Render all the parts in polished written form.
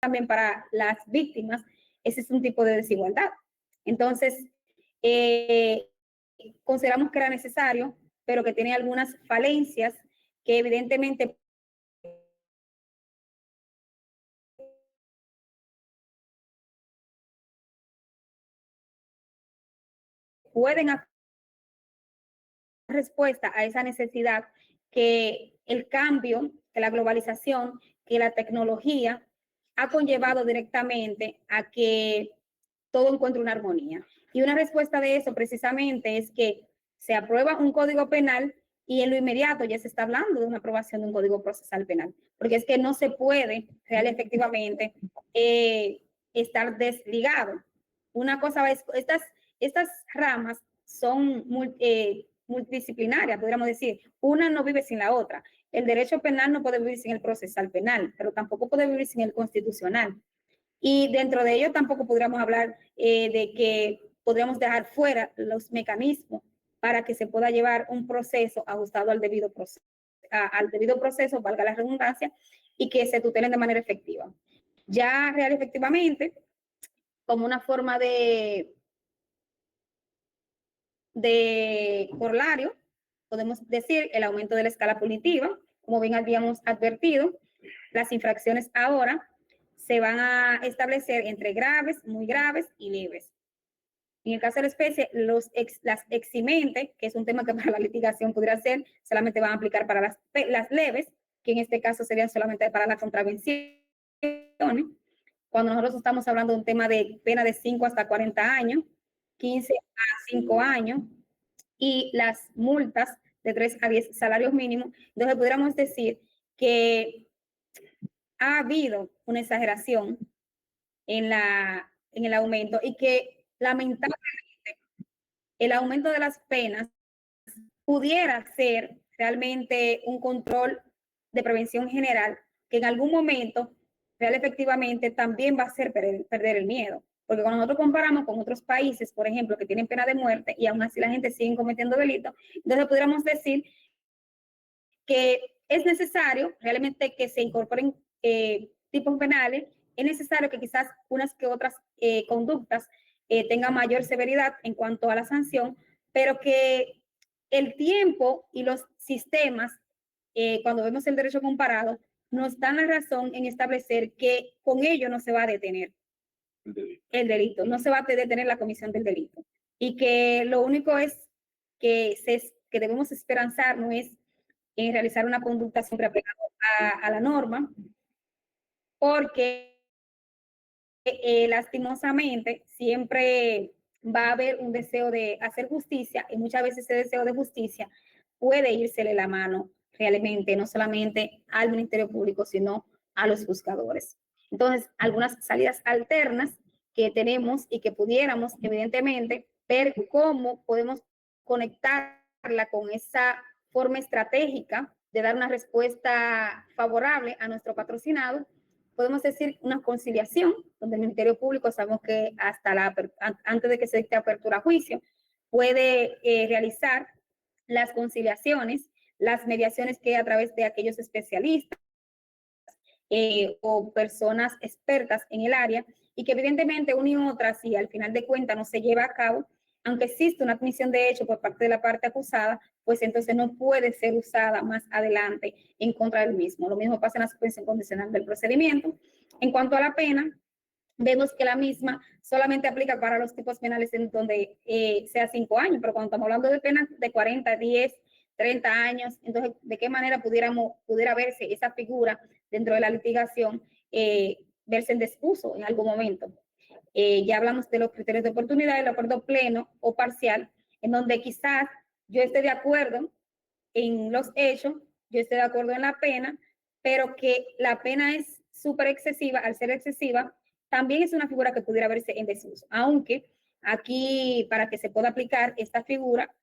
también para las víctimas, ese es un tipo de desigualdad. Entonces, consideramos que era necesario, pero que tiene algunas falencias que evidentemente pueden dar respuesta a esa necesidad que el cambio, que la globalización, que la tecnología ha conllevado directamente a que todo encuentre una armonía. Y una respuesta de eso precisamente es que se aprueba un código penal y en lo inmediato ya se está hablando de una aprobación de un código procesal penal, porque es que no se puede real efectivamente estar desligado. Una cosa es, estas ramas son multidisciplinarias, podríamos decir, una no vive sin la otra. El derecho penal no puede vivir sin el procesal penal, pero tampoco puede vivir sin el constitucional. Y dentro de ello tampoco podríamos hablar de que podríamos dejar fuera los mecanismos para que se pueda llevar un proceso ajustado al debido proceso, valga la redundancia, y que se tutelen de manera efectiva. Ya real efectivamente, como una forma de corolario, podemos decir el aumento de la escala punitiva, como bien habíamos advertido, las infracciones ahora se van a establecer entre graves, muy graves y leves. En el caso de la especie, las eximentes, que es un tema que para la litigación podría ser, solamente van a aplicar para las leves, que en este caso serían solamente para la contravención. Cuando nosotros estamos hablando de un tema de pena de 5 hasta 40 años, 15 a 5 años, y las multas de 3 a 10 salarios mínimos, entonces podríamos decir que ha habido una exageración en el aumento y que lamentablemente el aumento de las penas pudiera ser realmente un control de prevención general que en algún momento real efectivamente también va a hacer perder el miedo. Porque cuando nosotros comparamos con otros países, por ejemplo, que tienen pena de muerte y aún así la gente sigue cometiendo delitos, entonces pudiéramos decir que es necesario realmente que se incorporen tipos penales, es necesario que quizás unas que otras conductas tengan mayor severidad en cuanto a la sanción, pero que el tiempo y los sistemas, cuando vemos el derecho comparado, nos dan la razón en establecer que con ello no se va a detener el delito, no se va a detener la comisión del delito. Y que lo único es que debemos esperanzar no es en realizar una conducta siempre apegada a la norma, porque lastimosamente siempre va a haber un deseo de hacer justicia y muchas veces ese deseo de justicia puede írsele la mano realmente, no solamente al Ministerio Público, sino a los juzgadores. Entonces, algunas salidas alternas que tenemos y que pudiéramos, evidentemente, ver cómo podemos conectarla con esa forma estratégica de dar una respuesta favorable a nuestro patrocinado. Podemos decir una conciliación, donde el Ministerio Público sabemos que antes de que se dicte apertura a juicio, puede realizar las conciliaciones, las mediaciones que a través de aquellos especialistas o personas expertas en el área, y que evidentemente una y otra, si al final de cuentas no se lleva a cabo, aunque existe una admisión de hecho por parte de la parte acusada, pues entonces no puede ser usada más adelante en contra del mismo. Lo mismo pasa en la suspensión condicional del procedimiento. En cuanto a la pena, vemos que la misma solamente aplica para los tipos penales en donde sea 5 años, pero cuando estamos hablando de penas de 40, 10, 30 años, entonces, ¿de qué manera pudiera verse esa figura dentro de la litigación, verse en desuso en algún momento? Ya hablamos de los criterios de oportunidad, el acuerdo pleno o parcial, en donde quizás yo esté de acuerdo en los hechos, yo esté de acuerdo en la pena, pero que la pena es súper excesiva. Al ser excesiva, también es una figura que pudiera verse en desuso, aunque aquí para que se pueda aplicar esta figura,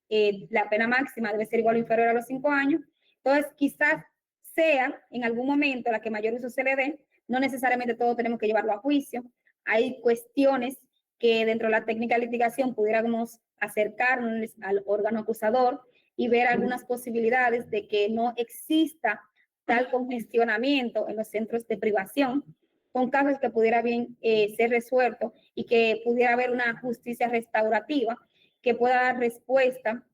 la pena máxima debe ser igual o inferior a los 5 años. Entonces, quizás sea en algún momento la que mayor uso se le dé, no necesariamente todo tenemos que llevarlo a juicio. Hay cuestiones que dentro de la técnica de litigación pudiéramos acercarnos al órgano acusador y ver algunas posibilidades de que no exista tal congestionamiento en los centros de privación, con casos que pudiera bien ser resuelto y que pudiera haber una justicia restaurativa que pueda dar respuesta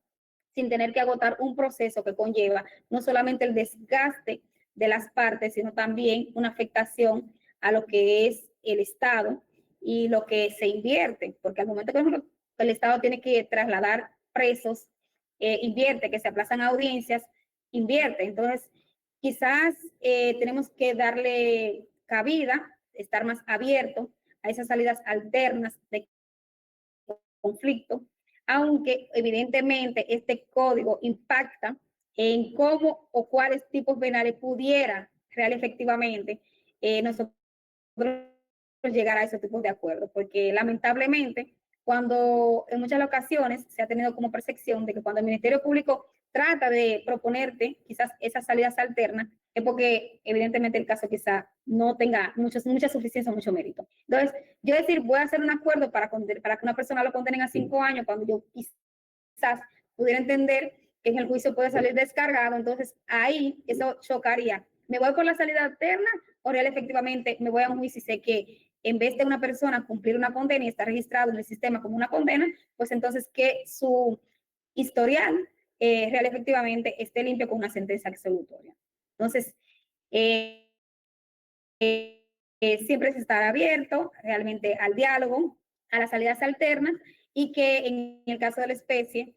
sin tener que agotar un proceso que conlleva no solamente el desgaste de las partes, sino también una afectación a lo que es el Estado y lo que se invierte, porque al momento que el Estado tiene que trasladar presos, invierte, que se aplazan audiencias, invierte. Entonces, quizás tenemos que darle cabida, estar más abierto a esas salidas alternas de conflicto, aunque evidentemente este código impacta en cómo o cuáles tipos penales pudiera real efectivamente nosotros llegar a esos tipos de acuerdos, porque lamentablemente cuando en muchas ocasiones se ha tenido como percepción de que cuando el Ministerio Público trata de proponerte quizás esas salidas alternas, es porque evidentemente el caso quizá no tenga mucha suficiencia, mucho mérito. Entonces, yo decir, voy a hacer un acuerdo para que una persona lo condenen a 5 años, cuando yo quizás pudiera entender que en el juicio puede salir descargado, entonces ahí eso chocaría. ¿Me voy por la salida alterna o real efectivamente me voy a un juicio y sé que en vez de una persona cumplir una condena y estar registrado en el sistema como una condena, pues entonces que su historial real efectivamente esté limpio con una sentencia absolutoria? Entonces, siempre es estar abierto realmente al diálogo, a las salidas alternas y que en el caso de la especie,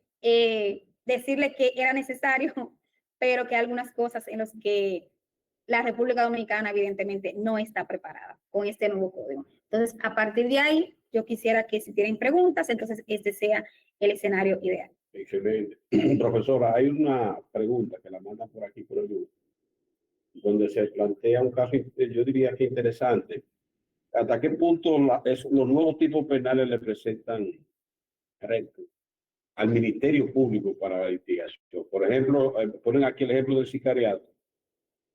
decirle que era necesario, pero que hay algunas cosas en las que la República Dominicana evidentemente no está preparada con este nuevo código. Entonces, a partir de ahí, yo quisiera que si tienen preguntas, entonces este sea el escenario ideal. Excelente. Profesora, hay una pregunta que la mandan por aquí por el grupo, donde se plantea un caso, yo diría que interesante. ¿Hasta qué punto los nuevos tipos penales le presentan retos al Ministerio Público para la investigación? Por ejemplo, ponen aquí el ejemplo del sicariato,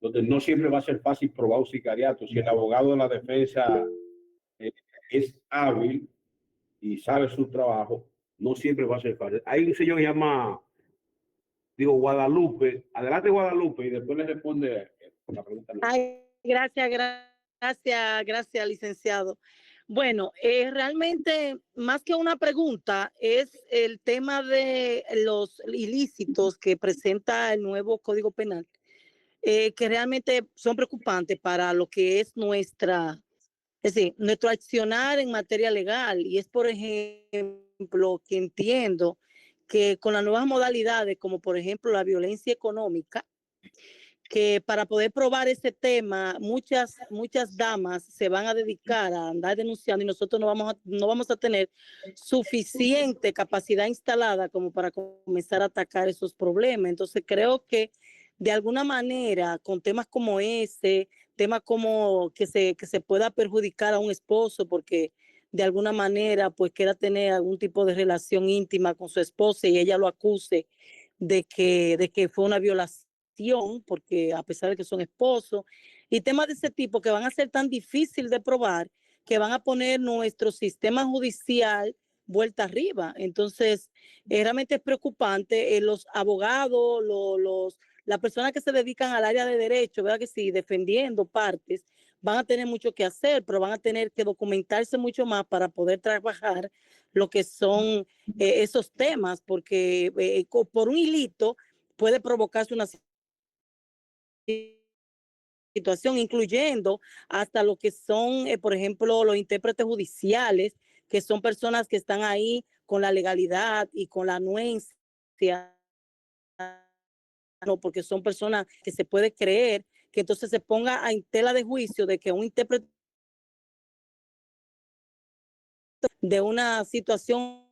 donde no siempre va a ser fácil probar un sicariato. Si el abogado de la defensa es hábil y sabe su trabajo, no siempre va a ser fácil. Hay un señor que se llama, digo, Guadalupe. Adelante, Guadalupe, y después le responde la pregunta. Ay, gracias, licenciado. Bueno, realmente, más que una pregunta, es el tema de los ilícitos que presenta el nuevo Código Penal, que realmente son preocupantes para lo que es es decir, nuestro accionar en materia legal. Y es, por ejemplo, que entiendo que con las nuevas modalidades, como por ejemplo la violencia económica, que para poder probar ese tema, muchas damas se van a dedicar a andar denunciando y nosotros no vamos a tener suficiente capacidad instalada como para comenzar a atacar esos problemas. Entonces creo que de alguna manera con temas como ese, temas como que se pueda perjudicar a un esposo porque de alguna manera pues quiera tener algún tipo de relación íntima con su esposa y ella lo acuse de que fue una violación, porque a pesar de que son esposos, y temas de ese tipo que van a ser tan difícil de probar, que van a poner nuestro sistema judicial vuelta arriba. Entonces, realmente es preocupante. Los abogados, las personas que se dedican al área de derecho, ¿verdad que sí? Defendiendo partes, van a tener mucho que hacer, pero van a tener que documentarse mucho más para poder trabajar lo que son esos temas, porque por un hilito puede provocarse una situación, incluyendo hasta lo que son, por ejemplo, los intérpretes judiciales, que son personas que están ahí con la legalidad y con la anuencia, no, porque son personas que se puede creer que entonces se ponga en tela de juicio de que un intérprete de una situación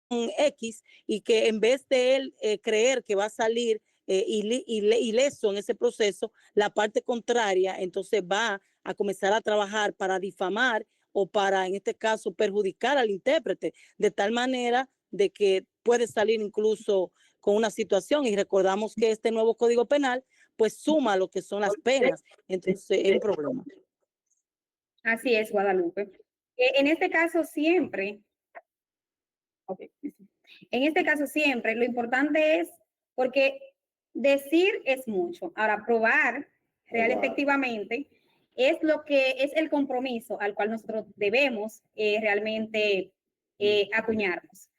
X y que en vez de él creer que va a salir ileso en ese proceso, la parte contraria entonces va a comenzar a trabajar para difamar o para, en este caso, perjudicar al intérprete, de tal manera de que puede salir incluso con una situación. Y recordamos que este nuevo Código Penal pues suma lo que son las penas. Entonces es un problema. Así es, Guadalupe. En este caso siempre, okay. En este caso siempre, lo importante es, porque decir es mucho, ahora probar real efectivamente es lo que es el compromiso al cual nosotros debemos realmente acuñarnos.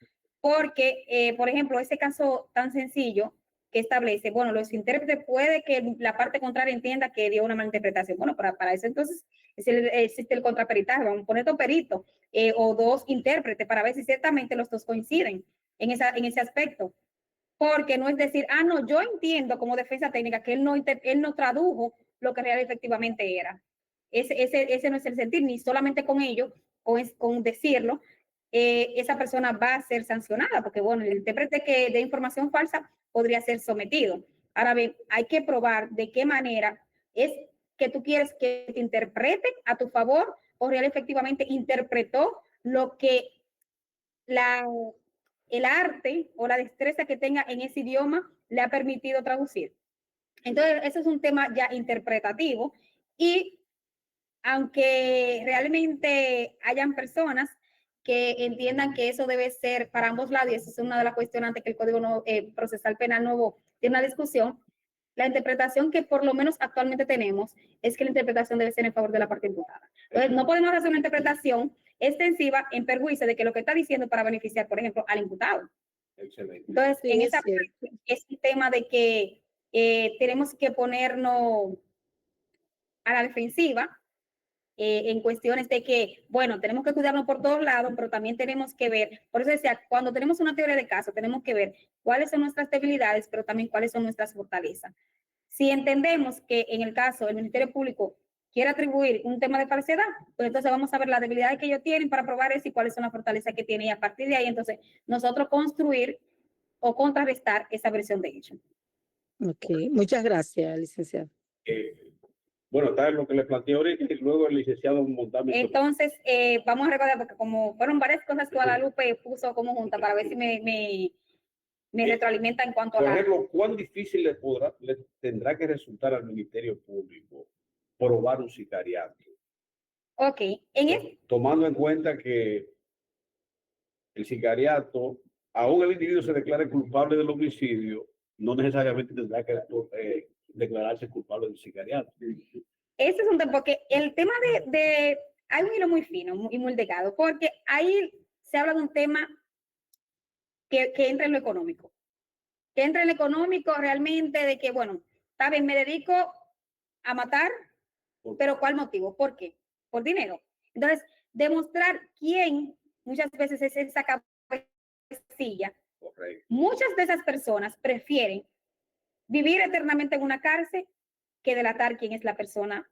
Porque, por ejemplo, ese caso tan sencillo que establece, bueno, los intérpretes puede que la parte contraria entienda que dio una malinterpretación. Bueno, para eso entonces existe el contraperitaje, vamos a poner dos peritos o dos intérpretes para ver si ciertamente los dos coinciden en ese aspecto. Porque no es decir, ah, no, yo entiendo como defensa técnica que él no tradujo lo que realmente efectivamente era. Ese no es el sentir, ni solamente con ello, con decirlo, esa persona va a ser sancionada, porque bueno, el intérprete que de información falsa podría ser sometido. Ahora bien, hay que probar de qué manera es que tú quieres que te interpreten a tu favor o real efectivamente interpretó lo que el arte o la destreza que tenga en ese idioma le ha permitido traducir. Entonces, eso es un tema ya interpretativo y aunque realmente hayan personas que entiendan que eso debe ser para ambos lados, y eso es una de las cuestionantes que el Código Procesal Penal Nuevo tiene una discusión, la interpretación que por lo menos actualmente tenemos es que la interpretación debe ser en favor de la parte imputada. Entonces, no podemos hacer una interpretación extensiva en perjuicio de que lo que está diciendo para beneficiar, por ejemplo, al imputado. Excelente. Entonces, Sí, en es esa cierto. parte es un tema de que tenemos que ponernos a la defensiva en cuestiones de que, bueno, tenemos que cuidarnos por todos lados, pero también tenemos que ver, por eso decía, cuando tenemos una teoría de caso, tenemos que ver cuáles son nuestras debilidades, pero también cuáles son nuestras fortalezas. Si entendemos que en el caso el Ministerio Público quiere atribuir un tema de falsedad, pues entonces vamos a ver las debilidades que ellos tienen para probar eso y cuáles son las fortalezas que tienen, y a partir de ahí, entonces, nosotros construir o contrarrestar esa versión de hecho. Ok, muchas gracias, licenciado. Bueno, está lo que le planteé ahorita y luego el licenciado Montalvo. Entonces, vamos a recordar, porque como fueron varias cosas que Guadalupe puso como junta para ver si me retroalimenta en cuanto a Por la... ejemplo, ¿cuán difícil le tendrá que resultar al Ministerio Público probar un sicariato? Ok, Tomando en cuenta que el sicariato, aún el individuo se declare culpable del homicidio, no necesariamente tendrá que declararse culpable del sicariato. ese es un tema, porque el tema hay un hilo muy fino y muy delgado, porque ahí se habla de un tema que entra en lo económico. Que entra en lo económico realmente de que, bueno, está bien, me dedico a matar, pero ¿cuál motivo? ¿Por qué? Por dinero. Entonces, demostrar quién muchas veces es esa cabecilla. Correcto. Muchas de esas personas prefieren vivir eternamente en una cárcel que delatar quién es la persona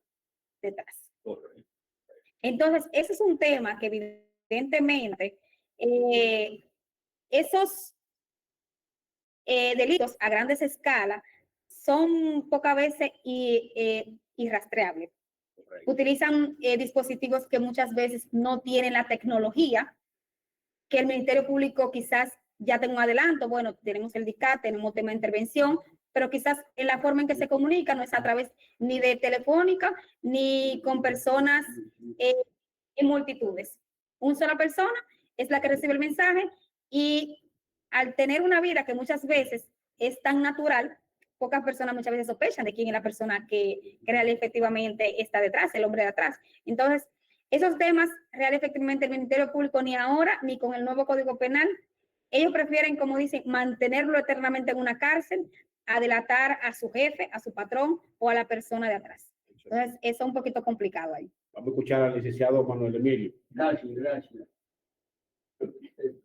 detrás. Correcto. Entonces, ese es un tema que evidentemente esos delitos a grandes escalas son pocas veces irrastreables. Correcto. Utilizan dispositivos que muchas veces no tienen la tecnología, que el Ministerio Público quizás ya tenga un adelanto. Bueno, tenemos el DICAT, tenemos tema de intervención, pero quizás en la forma en que se comunica no es a través ni de telefónica ni con personas en multitudes. Una sola persona es la que recibe el mensaje y al tener una vida que muchas veces es tan natural, pocas personas muchas veces sospechan de quién es la persona que real efectivamente está detrás, el hombre de atrás. Entonces, esos temas real efectivamente el Ministerio Público ni ahora ni con el nuevo Código Penal, ellos prefieren, como dicen, mantenerlo eternamente en una cárcel a delatar a su jefe, a su patrón o a la persona de atrás. Entonces, eso es un poquito complicado ahí. Vamos a escuchar al licenciado Manuel Emilio. Gracias.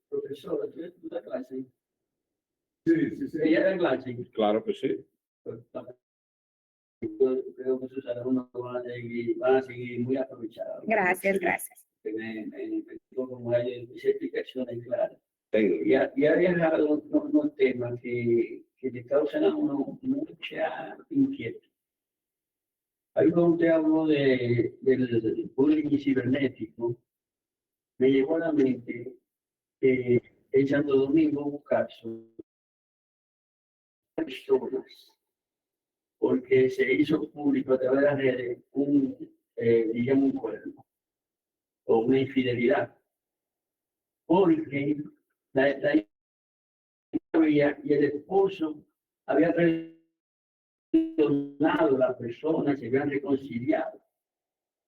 Profesor, ¿tú das clase? Sí. ¿Ella da clase? Claro que sí. Creo que sus alumnos van a seguir muy aprovechados. Gracias. Me como hay explicaciones claras. Tengo. Y ha dejado unos temas que le causan a uno mucha inquietud. Ahí cuando usted habló del bullying cibernético, me llegó a la mente que en Santo Domingo hubo casos de personas, porque se hizo público a través de las redes digamos, un cuerno o una infidelidad. Porque la novia y el esposo habían perdonado a la persona, se habían reconciliado.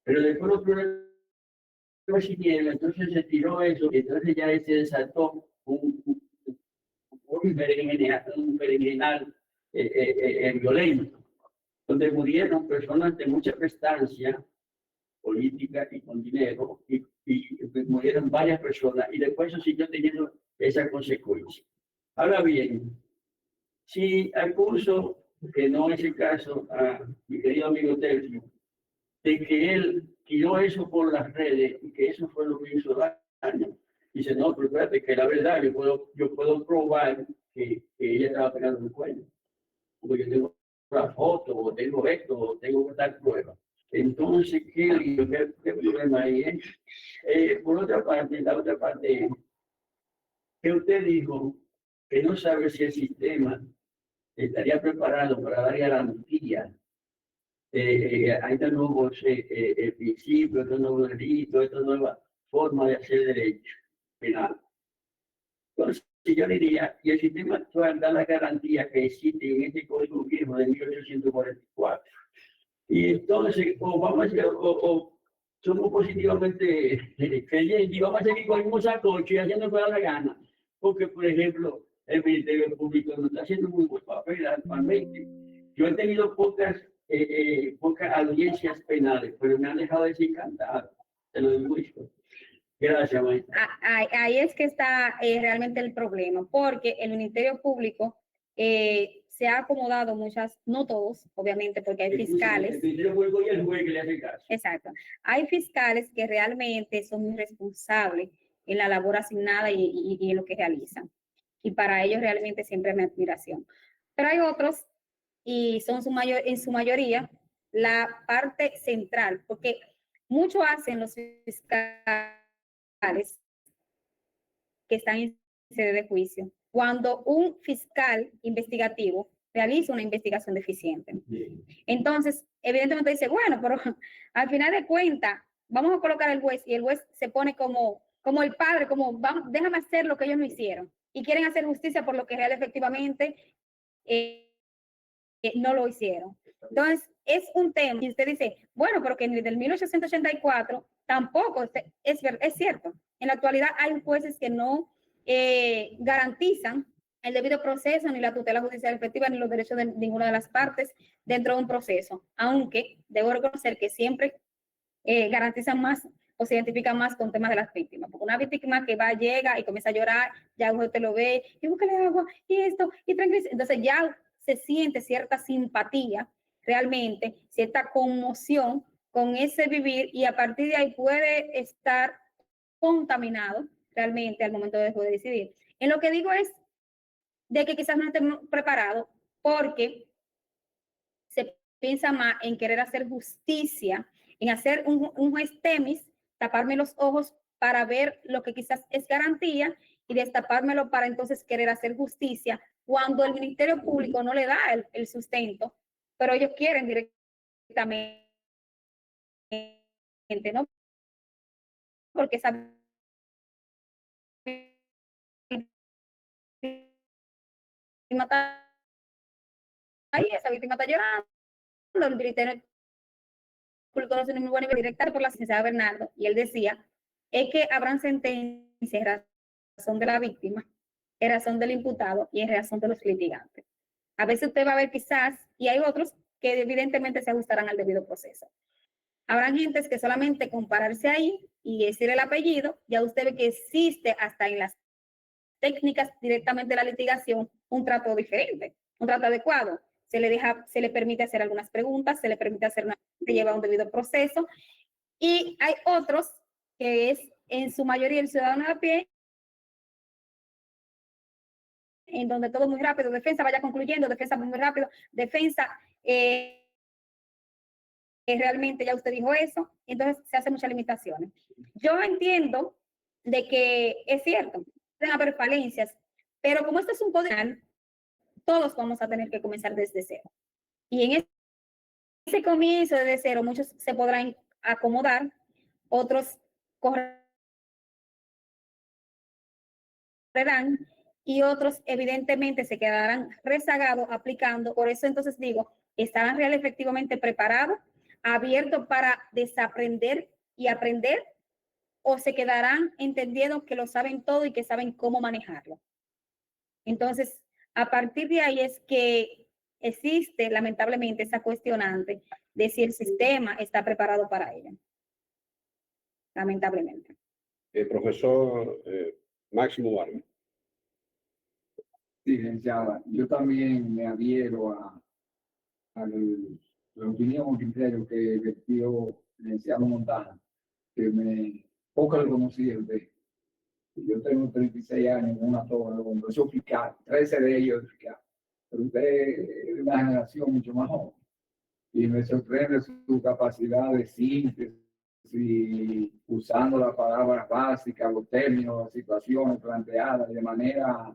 Pero después los problemas siguieron, entonces se tiró eso, y entonces ya se desató un berenjenal violento, donde murieron personas de mucha prestancia política y con dinero, y murieron varias personas, y después eso siguió teniendo esa consecuencia. Ahora bien, si acuso, que no es el caso, a mi querido amigo Tercio, de que él tiró eso por las redes y que eso fue lo que hizo daño, dice, no, pero espérate, que la verdad, yo puedo probar que ella estaba pegando un cuello, porque yo tengo la foto, o tengo esto, o tengo tal prueba. Entonces, ¿qué problema hay? Por otra parte, la otra parte es que usted dijo que no sabe si el sistema estaría preparado para dar garantía a estos nuevos principios, estos nuevos delitos, esta nueva forma de hacer derecho penal. Entonces, yo diría, y el sistema actual da la garantía que existe en este Código Viejo de 1844. Y entonces, o vamos a hacer, o somos positivamente creyentes y vamos a seguir con el mismo sacocho y haciendo lo que da la gana. Porque, por ejemplo, el Ministerio Público no está haciendo muy buen papel actualmente. Yo he tenido pocas audiencias penales, pero me han dejado desencantado. Te lo digo esto. Gracias, maestra. Ahí es que está realmente el problema, porque el Ministerio Público se ha acomodado muchas, no todos, obviamente, porque hay fiscales. El Ministerio Público y el juez que le hace caso. Exacto. Hay fiscales que realmente son muy responsables en la labor asignada y en lo que realizan. Y para ellos realmente siempre mi admiración. Pero hay otros, y son en su mayoría la parte central, porque mucho hacen los fiscales que están en sede de juicio cuando un fiscal investigativo realiza una investigación deficiente. Bien. Entonces, evidentemente dice, bueno, pero al final de cuentas, vamos a colocar al juez y el juez se pone como el padre, como vamos, déjame hacer lo que ellos no hicieron. Y quieren hacer justicia por lo que real efectivamente no lo hicieron. Entonces, es un tema, y usted dice, bueno, pero que desde el 1884 tampoco es cierto. En la actualidad hay jueces que no garantizan el debido proceso, ni la tutela judicial efectiva, ni los derechos de ninguna de las partes dentro de un proceso, aunque debo reconocer que siempre garantizan más o se identifican más con temas de las víctimas, porque una víctima que va, llega y comienza a llorar, ya usted lo ve, y búscale agua, y esto, y tranquilo, entonces ya se siente cierta simpatía, realmente, cierta conmoción con ese vivir, y a partir de ahí puede estar contaminado realmente al momento de poder decidir. En lo que digo es de que quizás no estemos preparados porque se piensa más en querer hacer justicia, en hacer un juez temis, taparme los ojos para ver lo que quizás es garantía y destapármelo para entonces querer hacer justicia, cuando el Ministerio Público no le da el sustento, pero ellos quieren directamente, ¿no? Porque esa víctima está ahí, esa víctima está llorando, el Ministerio Público no es muy buena directa por la licenciada Bernardo, y él decía, es que habrán sentencias en razón de la víctima, en razón del imputado y en razón de los litigantes. A veces usted va a ver quizás, y hay otros que evidentemente se ajustarán al debido proceso. Habrán gentes que solamente compararse ahí y decir el apellido, ya usted ve que existe hasta en las técnicas directamente de la litigación un trato diferente, un trato adecuado. Se le permite hacer algunas preguntas, se le permite hacer se lleva un debido proceso, y hay otros que es en su mayoría el ciudadano de a pie, en donde todo muy rápido, defensa vaya concluyendo, defensa muy rápido, defensa realmente ya usted dijo eso, entonces se hacen muchas limitaciones. Yo entiendo de que es cierto, pueden haber falencias, pero como esto es un código, todos vamos a tener que comenzar desde cero. Y en ese comienzo desde cero, muchos se podrán acomodar, otros correrán y otros evidentemente se quedarán rezagados aplicando. Por eso entonces digo, ¿estarán real efectivamente preparados abiertos para desaprender y aprender, o se quedarán entendiendo que lo saben todo y que saben cómo manejarlo. Entonces, a partir de ahí es que existe lamentablemente esa cuestionante de si el sistema está preparado para ella. Lamentablemente. Profesor Máximo Vargas. Sí, licenciada, yo también me adhiero a la opinión o criterio que vertió el licenciado Montana, que me poco le conocí el de. Yo tengo 36 años en una torre, donde soy fiscal, 13 de ellos fiscal, pero usted es de una generación mucho más joven y me sorprende su capacidad de síntesis y usando las palabras básicas, los términos, las situaciones planteadas de manera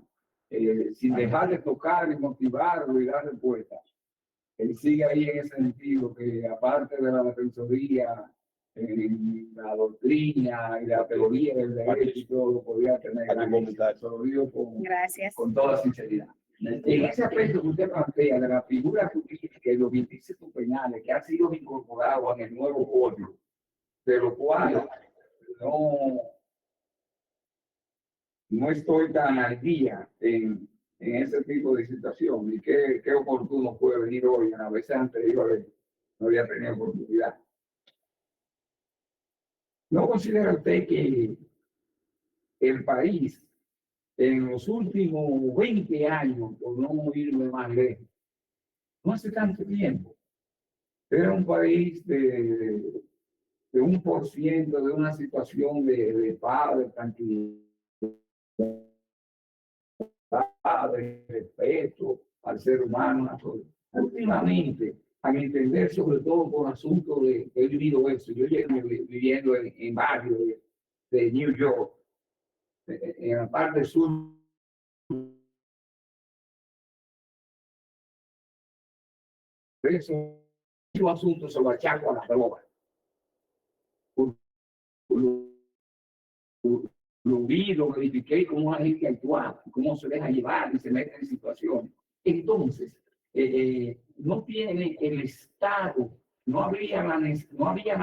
sin dejar de tocar y motivarlo y dar respuestas. Él sigue ahí en ese sentido, que aparte de la defensoría, la doctrina y la teoría del derecho y todo, lo podía tener. Se lo digo Gracias. con toda sinceridad. En ese aspecto que usted plantea de la figura jurídica y los ilícitos penales que han sido incorporados en el nuevo código, de lo cual no estoy tan al día en ese tipo de situación, y qué oportuno puede venir hoy, en las veces anteriores no había tenido oportunidad. ¿No considera usted que el país en los últimos 20 años, por no irme más lejos, no hace tanto tiempo, era un país de 1%, de una situación de paz, de tranquilidad, de respeto al ser humano? Últimamente, a mi entender, sobre todo por asuntos de, he vivido eso, yo llevo viviendo en barrios de New York, en la parte sur, eso, muchos asuntos se lo achaco a la droga. Lo vi, lo verifiqué, cómo la gente actúa, cómo se deja llevar y se mete en situaciones. Entonces, no tiene el Estado, no había la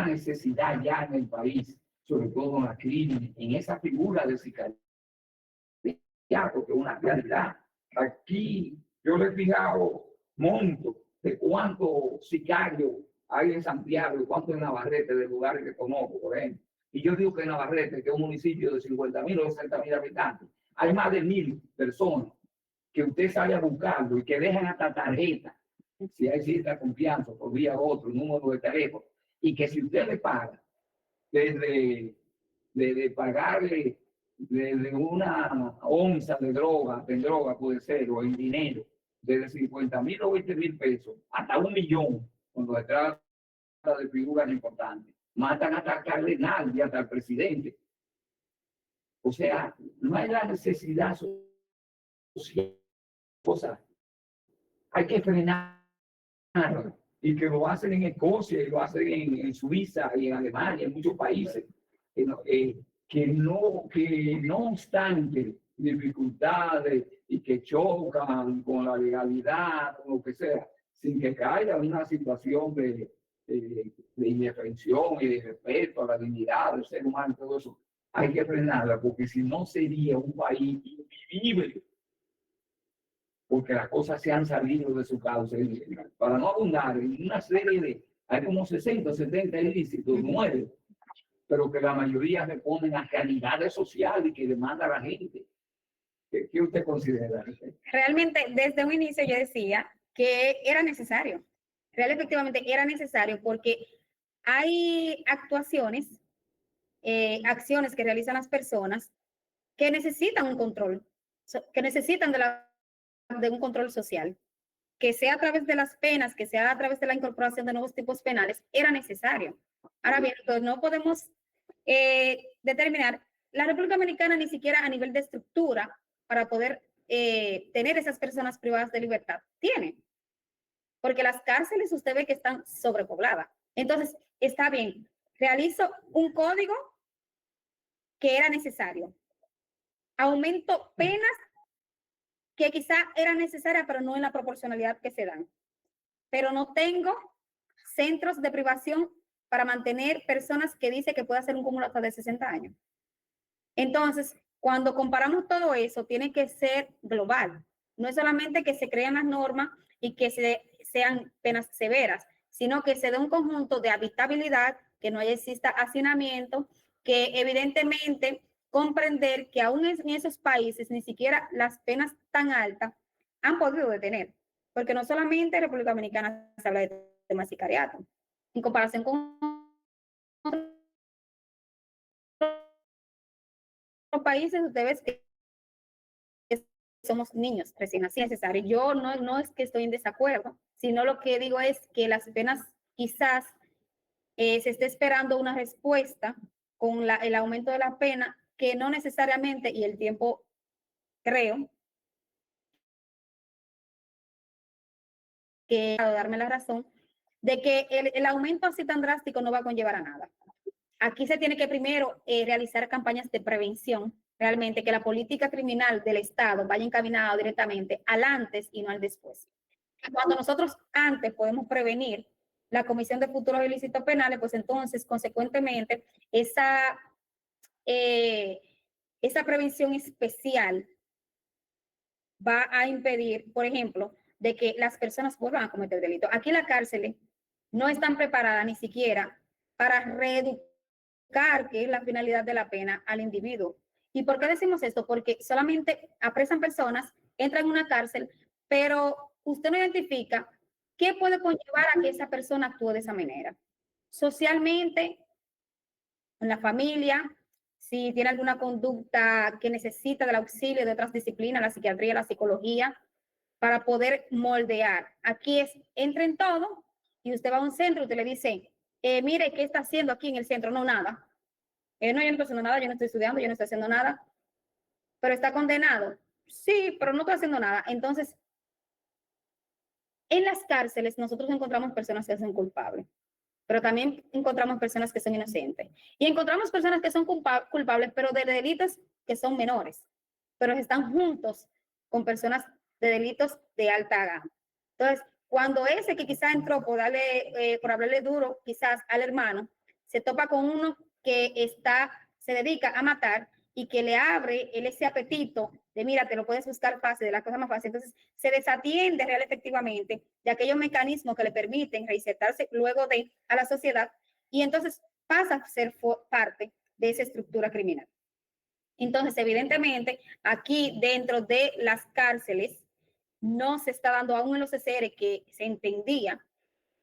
necesidad ya en el país, sobre todo en la crimen, en esa figura de sicariato, que es una realidad. Aquí yo le he fijado monto de cuántos sicarios hay en Santiago y cuántos en Navarrete, de lugares que conozco, por ejemplo. Y yo digo que en Navarrete, que es un municipio de 50.000 o 60.000 habitantes, hay más de 1.000 personas que usted sale a buscarlo y que dejan hasta tarjeta, si hay cierta confianza, por vía otro, número de teléfono, y que si usted le paga, desde pagarle desde una onza de droga, puede ser, o en dinero, desde 50.000 o 20.000 pesos, hasta 1 millón, cuando se trata de figuras importantes. Matan hasta al cardenal y hasta al presidente. O sea, no hay la necesidad social. O sea, hay que frenar. Y que lo hacen en Escocia, y lo hacen en Suiza y en Alemania, en muchos países. Que no obstante dificultades y que chocan con la legalidad, o lo que sea, sin que caiga en una situación de indefensión y de respeto a la dignidad del ser humano, todo eso, hay que frenarla, porque si no sería un país invivible, porque las cosas se han salido de su causa. Para no abundar en una serie de, hay como 60, 70 ilícitos, 9, pero que la mayoría responden a calidades sociales y que demanda la gente. ¿Qué usted considera? Realmente, desde un inicio yo decía que era necesario. Efectivamente era necesario, porque hay actuaciones, acciones que realizan las personas que necesitan un control, que necesitan de un control social, que sea a través de las penas, que sea a través de la incorporación de nuevos tipos penales, era necesario. Ahora bien, entonces no podemos determinar, la República Dominicana ni siquiera a nivel de estructura para poder tener esas personas privadas de libertad tiene, porque las cárceles usted ve que están sobrepobladas. Entonces, está bien, realizo un código que era necesario, aumento penas que quizá eran necesarias, pero no en la proporcionalidad que se dan, pero no tengo centros de privación para mantener personas que dice que puede hacer un cúmulo hasta de 60 años. Entonces, cuando comparamos todo eso, tiene que ser global. No es solamente que se crean las normas y que sean penas severas, sino que se dé un conjunto de habitabilidad, que no exista hacinamiento, que evidentemente comprender que aún en esos países ni siquiera las penas tan altas han podido detener, porque no solamente en República Dominicana se habla de tema de sicariato, en comparación con otros países, ustedes ven que somos niños recién nacidos necesarios. Yo no es que estoy en desacuerdo, sino lo que digo es que las penas quizás se esté esperando una respuesta con el aumento de la pena, que no necesariamente, y el tiempo creo que darme la razón, de que el aumento así tan drástico no va a conllevar a nada. Aquí se tiene que primero realizar campañas de prevención, realmente que la política criminal del Estado vaya encaminada directamente al antes y no al después. Cuando nosotros antes podemos prevenir la comisión de futuros ilícitos penales, pues entonces, consecuentemente, esa prevención especial va a impedir, por ejemplo, de que las personas vuelvan a cometer delitos. Aquí las cárceles no están preparadas ni siquiera para reeducar, que es la finalidad de la pena, al individuo. ¿Y por qué decimos esto? Porque solamente apresan personas, entran en una cárcel, pero usted no identifica qué puede conllevar a que esa persona actúe de esa manera. Socialmente, en la familia, si tiene alguna conducta que necesita del auxilio de otras disciplinas, la psiquiatría, la psicología, para poder moldear. Aquí es, entra en todo y usted va a un centro y usted le dice, mire, ¿qué está haciendo aquí en el centro? No, nada. No, yo no estoy haciendo nada, yo no estoy estudiando, yo no estoy haciendo nada. Pero está condenado. Sí, pero no estoy haciendo nada. Entonces, en las cárceles nosotros encontramos personas que son culpables, pero también encontramos personas que son inocentes. Y encontramos personas que son culpables, pero de delitos que son menores, pero están juntos con personas de delitos de alta gama. Entonces, cuando ese que quizás entró por hablarle duro quizás al hermano, se topa con uno que se dedica a matar y que le abre ese apetito de, mira, te lo puedes buscar fácil, de la cosa más fácil. Entonces, se desatiende real efectivamente de aquellos mecanismos que le permiten reinsertarse luego a la sociedad, y entonces pasa a ser parte de esa estructura criminal. Entonces, evidentemente, aquí dentro de las cárceles no se está dando, aún en los CCR, que se entendía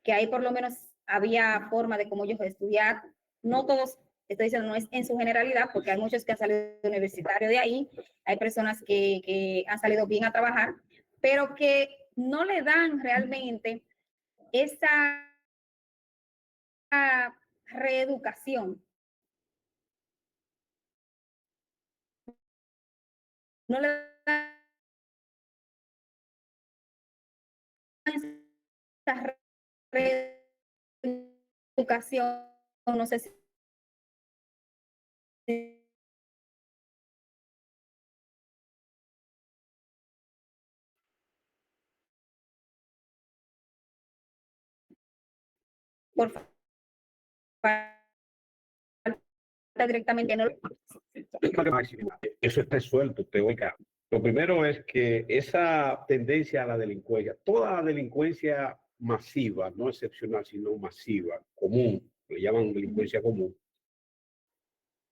que ahí por lo menos había forma de cómo ellos estudiar. No todos, estoy diciendo, no es en su generalidad, porque hay muchos que han salido universitarios de ahí, hay personas que han salido bien a trabajar, pero que no le dan realmente esa reeducación. No le dan esa reeducación, no sé si por falta directamente no. Eso está resuelto, teórica. Lo primero es que esa tendencia a la delincuencia, toda la delincuencia masiva, no excepcional, sino masiva, común, le llaman delincuencia común,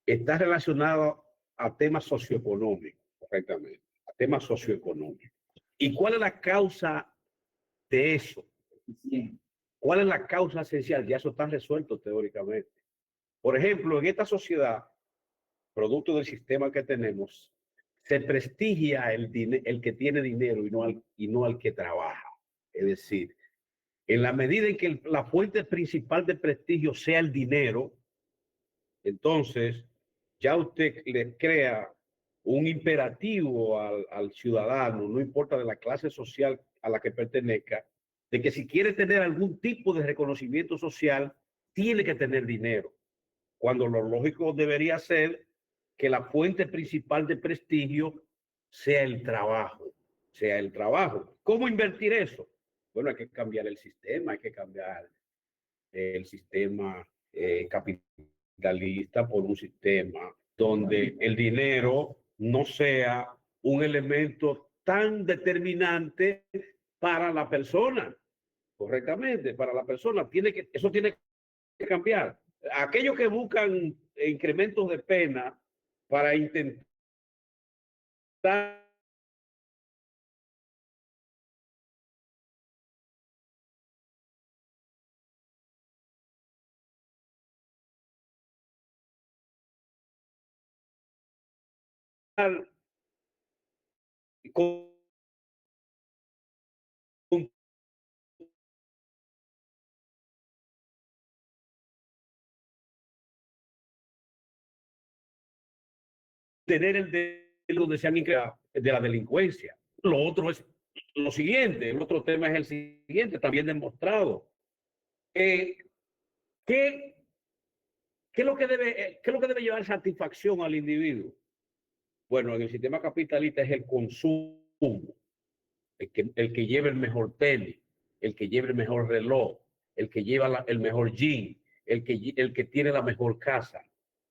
está relacionada a temas socioeconómicos, correctamente, a temas socioeconómicos. ¿Y cuál es la causa de eso? ¿Cuál es la causa esencial? Ya eso está resuelto teóricamente. Por ejemplo, en esta sociedad, producto del sistema que tenemos, se prestigia el que tiene dinero y no al que trabaja. Es decir, en la medida en que la fuente principal de prestigio sea el dinero, entonces ya usted le crea un imperativo al ciudadano, no importa de la clase social a la que pertenezca, de que si quiere tener algún tipo de reconocimiento social, tiene que tener dinero, cuando lo lógico debería ser que la fuente principal de prestigio sea el trabajo, ¿Cómo invertir eso? Bueno, hay que cambiar el sistema, hay que cambiar el sistema capitalista por un sistema donde el dinero no sea un elemento tan determinante para la persona, correctamente, para la persona. Eso tiene que cambiar. Aquellos que buscan incrementos de pena para intentar con tener el de donde se han incrementado de la delincuencia. Lo otro es lo siguiente, el otro tema es el siguiente, también demostrado. ¿Qué es lo que debe llevar satisfacción al individuo? Bueno, en el sistema capitalista es el consumo, el que lleva el mejor tenis, el que lleva el mejor reloj, el que lleva el mejor jean, el que tiene la mejor casa.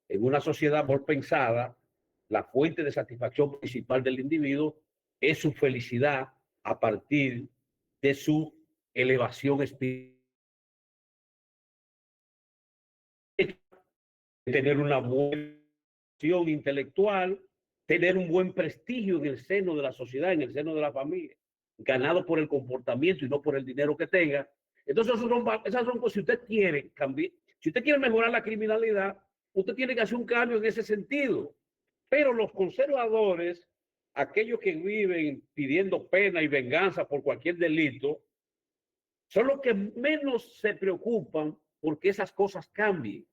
En una sociedad mejor pensada, la fuente de satisfacción principal del individuo es su felicidad a partir de su elevación espiritual. Tener una buena intelectual, tener un buen prestigio en el seno de la sociedad, en el seno de la familia, ganado por el comportamiento y no por el dinero que tenga. Entonces, esas son cosas. Si usted quiere cambiar, si usted quiere mejorar la criminalidad, usted tiene que hacer un cambio en ese sentido. Pero los conservadores, aquellos que viven pidiendo pena y venganza por cualquier delito, son los que menos se preocupan porque esas cosas cambien.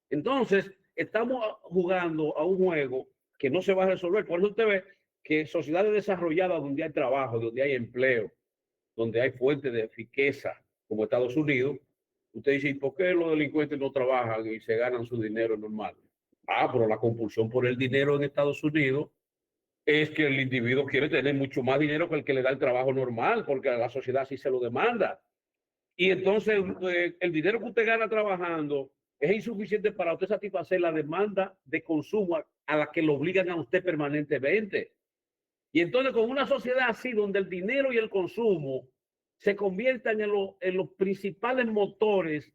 Entonces, estamos jugando a un juego que no se va a resolver. Por eso usted ve que sociedades desarrolladas donde hay trabajo, donde hay empleo, donde hay fuentes de riqueza, como Estados Unidos, usted dice, ¿y por qué los delincuentes no trabajan y se ganan su dinero normal? Ah, pero la compulsión por el dinero en Estados Unidos es que el individuo quiere tener mucho más dinero que el que le da el trabajo normal, porque la sociedad sí se lo demanda. Y entonces el dinero que usted gana trabajando es insuficiente para usted satisfacer la demanda de consumo a la que lo obligan a usted permanentemente. Y entonces con una sociedad así, donde el dinero y el consumo se conviertan en los principales motores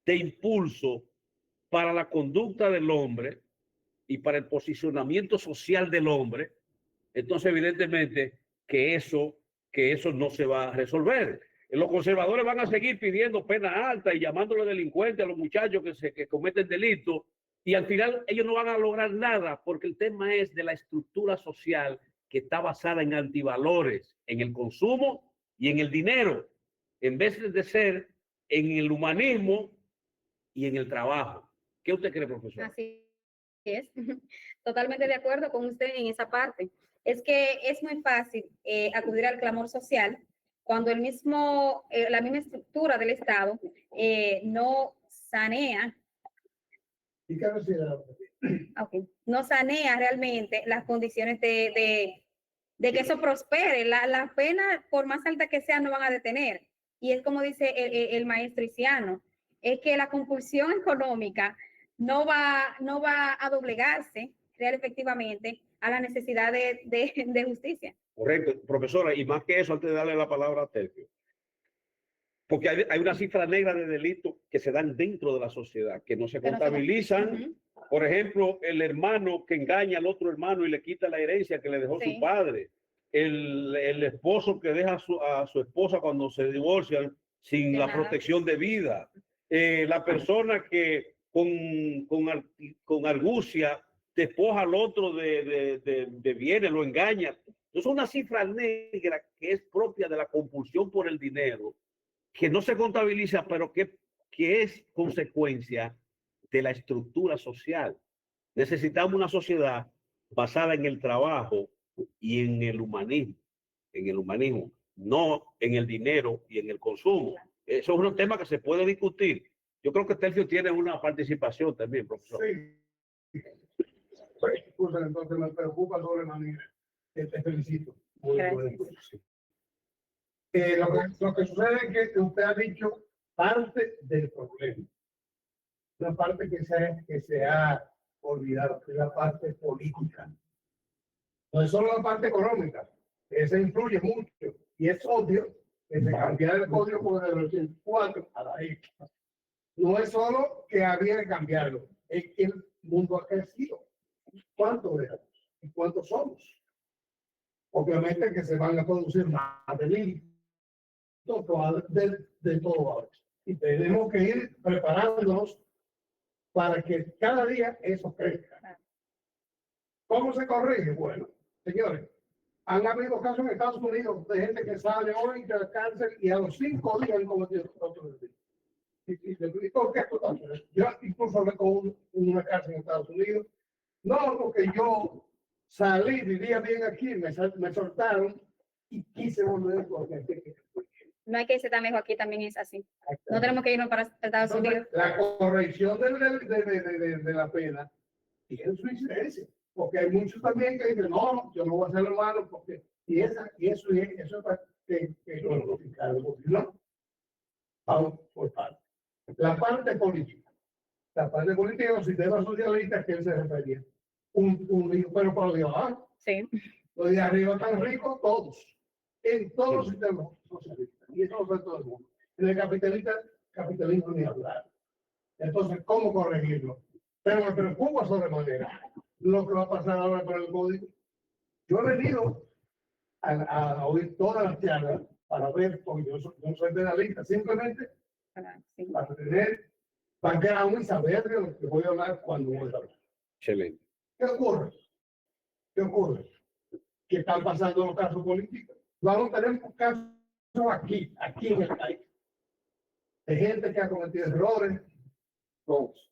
de impulso para la conducta del hombre y para el posicionamiento social del hombre, entonces evidentemente que eso no se va a resolver. Los conservadores van a seguir pidiendo pena alta y llamándole delincuentes a los muchachos que cometen delitos, y al final ellos no van a lograr nada, porque el tema es de la estructura social que está basada en antivalores, en el consumo y en el dinero, en vez de ser en el humanismo y en el trabajo. ¿Qué usted cree, profesor? Así es. Totalmente de acuerdo con usted en esa parte. Es que es muy fácil acudir al clamor social cuando la misma estructura del Estado no sanea. Okay. No sanea realmente las condiciones de que eso prospere. La pena, por más alta que sea, no van a detener. Y es como dice el maestro Isiano, es que la compulsión económica no va a doblegarse real efectivamente a la necesidad de justicia. Correcto, profesora, y más que eso, antes de darle la palabra a Tercio, porque hay una cifra negra de delitos que se dan dentro de la sociedad, que no se contabilizan. Por ejemplo, el hermano que engaña al otro hermano y le quita la herencia que le dejó su padre, el esposo que deja a su esposa cuando se divorcian sin la protección de vida, la persona que con argucia despoja al otro de bienes, lo engaña. Es una cifra negra que es propia de la compulsión por el dinero, que no se contabiliza, pero que es consecuencia de la estructura social. Necesitamos una sociedad basada en el trabajo y en el humanismo, no en el dinero y en el consumo. Eso es un tema que se puede discutir. Yo creo que Tercio tiene una participación también, profesor. Sí. Entonces me preocupa sobremanera. Te felicito. Lo que sucede es que usted ha dicho parte del problema. Una parte que se ha olvidado, que es la parte política. No es solo la parte económica, esa influye mucho. Y es obvio que se cambiar el código del 84 a la ley. No es solo que había que cambiarlo, es que el mundo ha crecido. ¿Cuántos éramos? ¿Y cuántos somos? Obviamente que se van a producir más delitos de todo ahora. Y tenemos que ir preparándonos para que cada día eso crezca. ¿Cómo se corrige? Bueno, señores, han habido casos en Estados Unidos de gente que sale hoy de cáncer y a los 5 días han cometido otro delito. ¿Y por qué? Yo incluso hablé con una cárcel en Estados Unidos. No, porque yo salí, vivía bien aquí, me soltaron y quise volver con gente. No hay que ser tan lejos, aquí también es así. No tenemos que irnos para Estados Unidos. La corrección de la pena tiene su incidencia, porque hay muchos también que dicen, no, yo no voy a hacer lo malo, porque eso es para que lo notificaron, no. Vamos por parte. La parte política. La parte política de los sistemas socialistas que él se refería. Pero por Dios, Sí. los de arriba están ricos todos, en todos los sistemas socialistas, y eso lo sabe todo el mundo. En el capitalismo ni hablar. Entonces, ¿cómo corregirlo? Pero me preocupa sobremanera lo que va a pasar ahora con el código. Yo he venido a oír todas las charlas para ver, porque yo soy penalista, simplemente Sí. para tener background y saber de lo que voy a hablar cuando voy a hablar. Excelente. ¿Qué ocurre? ¿Qué ocurre? Que están pasando los casos políticos. Vamos a tener un caso aquí en el país, de gente que ha cometido errores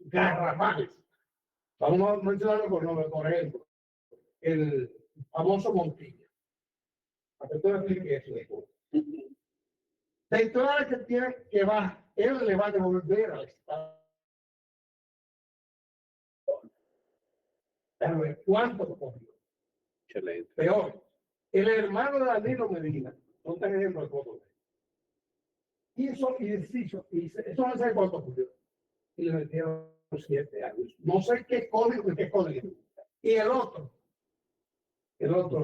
garrafales. Vamos a mencionarlo por nombre, por ejemplo, el famoso Montilla. Para que tú me expliques eso después. Se declara que tiene que va, él le va a devolver al Estado. Pero ¿cuánto cogió? Excelente. Peor, el hermano de Danilo Medina, no te ejemplo de todo. Hizo y deshizo, y eso no sé cuánto cogió. Y le metieron 7 años. No sé qué código, qué código. Y el otro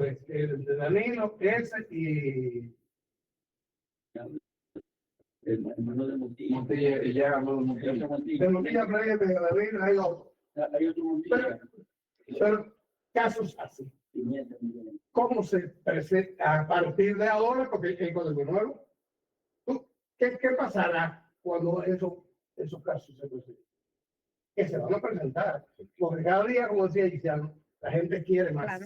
es el de Danilo, ese y El hermano de Montilla. Montilla, ya habló de Montilla. de Montilla Playa, de Danilo, hay otro. Hay otro Montilla. Pero casos así. ¿Cómo se presenta a partir de ahora? Porque hay código nuevo. ¿Qué pasará cuando esos casos se presenten? Que se van a presentar. Porque cada día, como decía Gisela, la gente quiere más. Claro.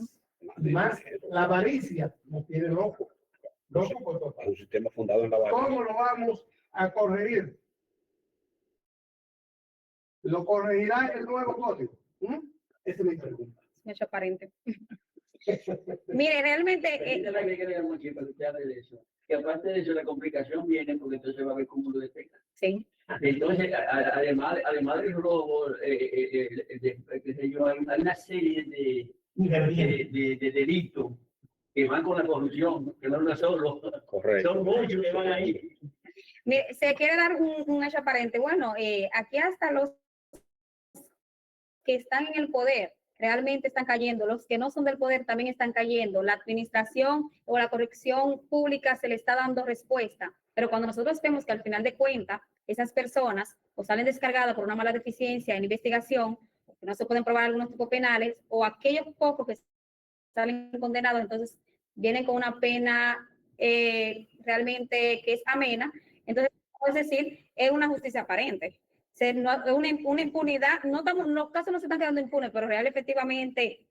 Más la avaricia nos tiene loco. Loco por todo. Un sistema fundado en la base. ¿Cómo lo vamos a corregir? ¿Lo corregirá el nuevo código? Esa es mi pregunta. Mucho aparente. Mire, realmente, Que aparte de eso, la complicación viene porque entonces va a haber cúmulo de penas. sí, Entonces, además del robo, qué sé yo, hay una serie de delitos que van con la corrupción, que no es uno solo, Correcto. son muchos que van ahí. mire, se quiere dar un hecho aparente. Bueno, aquí hasta los que están en el poder realmente están cayendo, los que no son del poder también están cayendo, la administración o la corrección pública se le está dando respuesta, pero cuando nosotros vemos que al final de cuentas esas personas o salen descargadas por una mala deficiencia en investigación, que no se pueden probar algunos tipos penales, o aquellos pocos que salen condenados, entonces vienen con una pena realmente que es amena, entonces es decir, es una justicia aparente. Una impunidad, los casos no se están quedando impunes, pero real efectivamente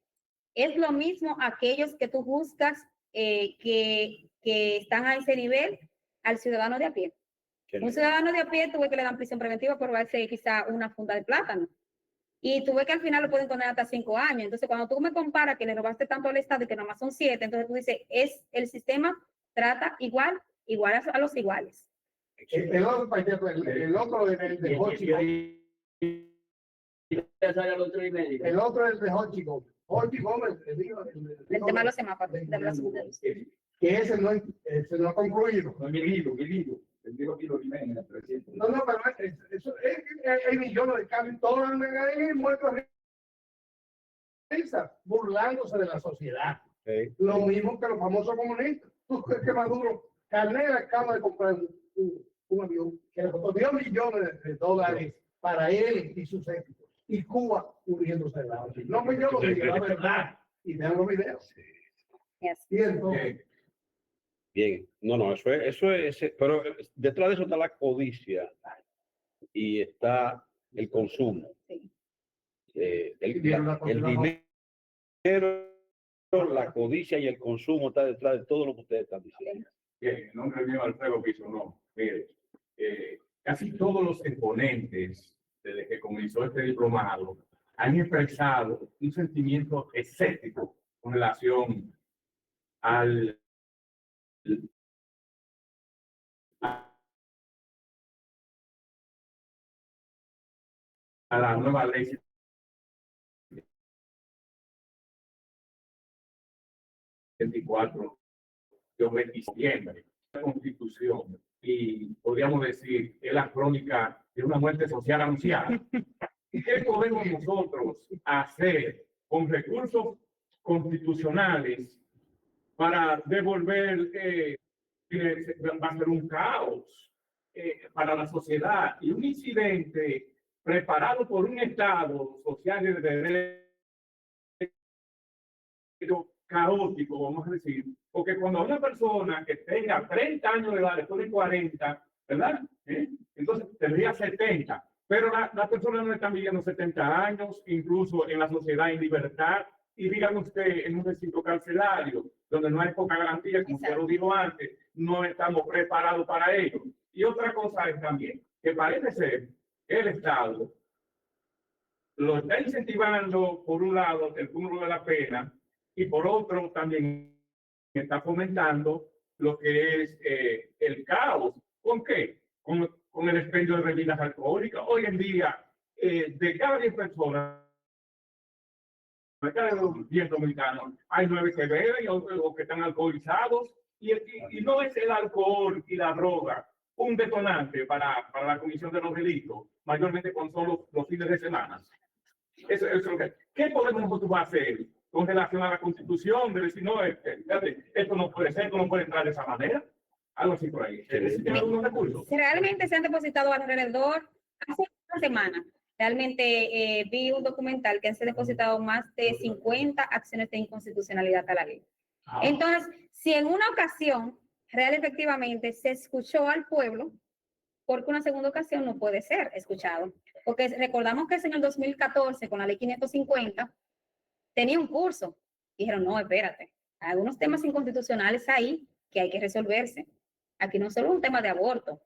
es lo mismo aquellos que tú juzgas que están a ese nivel al ciudadano de a pie. Un ciudadano de a pie tuve que le dan prisión preventiva por darse quizá una funda de plátano. Y tuve que al final lo pueden condenar hasta 5 años. Entonces, cuando tú me comparas que le robaste tanto al Estado y que nomás son 7, entonces tú dices, el sistema trata igual a los iguales. El otro es de Hochi Gómez. El otro es de Hochi Gómez. Hochi Gómez, El tema de los semáforos, de los semáforos. que ese no ha concluido. Miguelito. Él dijo que lo Jiménez, 300. No, pero hay millones de cambios, todos han muerto risa, burlándose de la sociedad. Sí. Lo mismo que los famosos comunistas. ¿Tú crees que Maduro, Canela acaba de comprar un avión que le costó 10 millones de dólares para él y sus éxitos? Y Cuba muriéndose de la. No, pues yo lo digo, la verdad. Y vean los videos. Yes. Y entonces, Bien, no, eso es, pero detrás de eso está la codicia y está el consumo. Sí. El dinero, dinero, la codicia y el consumo está detrás de todo lo que ustedes están diciendo. Bien, en nombre mío, Alfredo Piso, no. Mire, casi todos los exponentes, desde que comenzó este diplomado, han expresado un sentimiento escéptico con relación al a la nueva ley 74 de diciembre. La Constitución, y podríamos decir que es la crónica de una muerte social anunciada. ¿Qué podemos nosotros hacer con recursos constitucionales para devolver que va a ser un caos para la sociedad y un incidente preparado por un Estado social y de derecho caótico, vamos a decir, porque cuando una persona que tenga 30 años de edad, después de 40, ¿verdad? Entonces tendría 70, pero las personas no están viviendo 70 años, incluso en la sociedad en libertad, y díganme usted, en un recinto carcelario, donde no hay poca garantía, como usted lo dijo antes, no estamos preparados para ello. Y otra cosa es también, que parece ser que el Estado lo está incentivando, por un lado, el cúmulo de la pena, y por otro también está fomentando lo que es el caos. ¿Con qué? Con el expendio de bebidas alcohólicas. Hoy en día, de cada 10 personas, de cada 10 dominicanos, hay 9 que beben o que están alcoholizados, y no es el alcohol y la droga un detonante para la comisión de los delitos, mayormente cuando son los fines de semana. Eso es lo que. ¿Qué podemos nosotros hacer con relación a la Constitución? De decir, no, esto no puede ser, esto no puede entrar de esa manera. Algo así por ahí. ¿Tiene algunos recursos? Realmente se han depositado alrededor, hace una semana, realmente vi un documental que se han depositado más de 50 acciones de inconstitucionalidad a la ley. Entonces, si en una ocasión, real efectivamente, se escuchó al pueblo, porque una segunda ocasión no puede ser escuchado. Porque recordamos que en el 2014, con la ley 550, tenía un curso. Dijeron, no, espérate, hay algunos temas inconstitucionales ahí que hay que resolverse. Aquí no es solo un tema de aborto.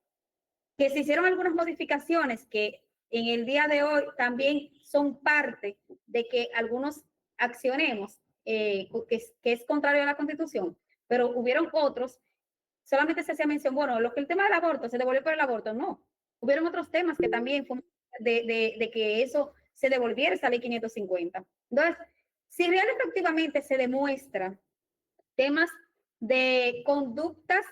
Que se hicieron algunas modificaciones que en el día de hoy también son parte de que algunos accionemos, que es contrario a la Constitución, pero hubieron otros. Solamente se hacía mención, bueno, lo que el tema del aborto se devolvió por el aborto, no. Hubieron otros temas que también fue de que eso se devolviera esa ley 550. Entonces, si realmente efectivamente se demuestra temas de conductas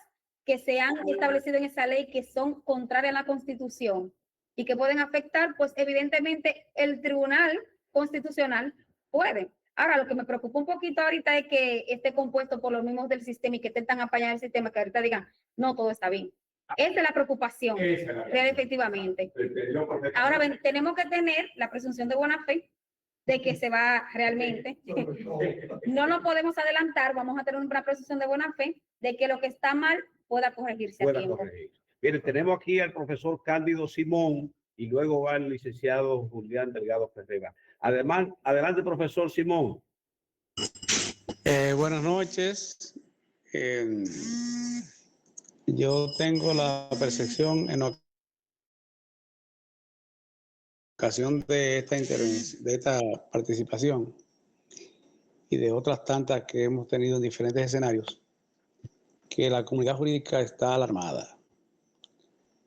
que se han establecido en esa ley que son contrarias a la Constitución y que pueden afectar, pues evidentemente el Tribunal Constitucional puede. Ahora, lo que me preocupa un poquito ahorita es que esté compuesto por los mismos del sistema y que estén tan apañados el sistema que ahorita digan, no, todo está bien. Esa es la preocupación, real efectivamente. Ahora, tenemos que tener la presunción de buena fe de que se va realmente. No nos podemos adelantar, vamos a tener una presunción de buena fe de que lo que está mal pueda corregirse a tiempo. Miren, tenemos aquí al profesor Cándido Simón y luego va el licenciado Julián Delgado Ferreira. Además, adelante, profesor Simón. Buenas noches. Yo tengo la percepción en ocasión de esta participación y de otras tantas que hemos tenido en diferentes escenarios, que la comunidad jurídica está alarmada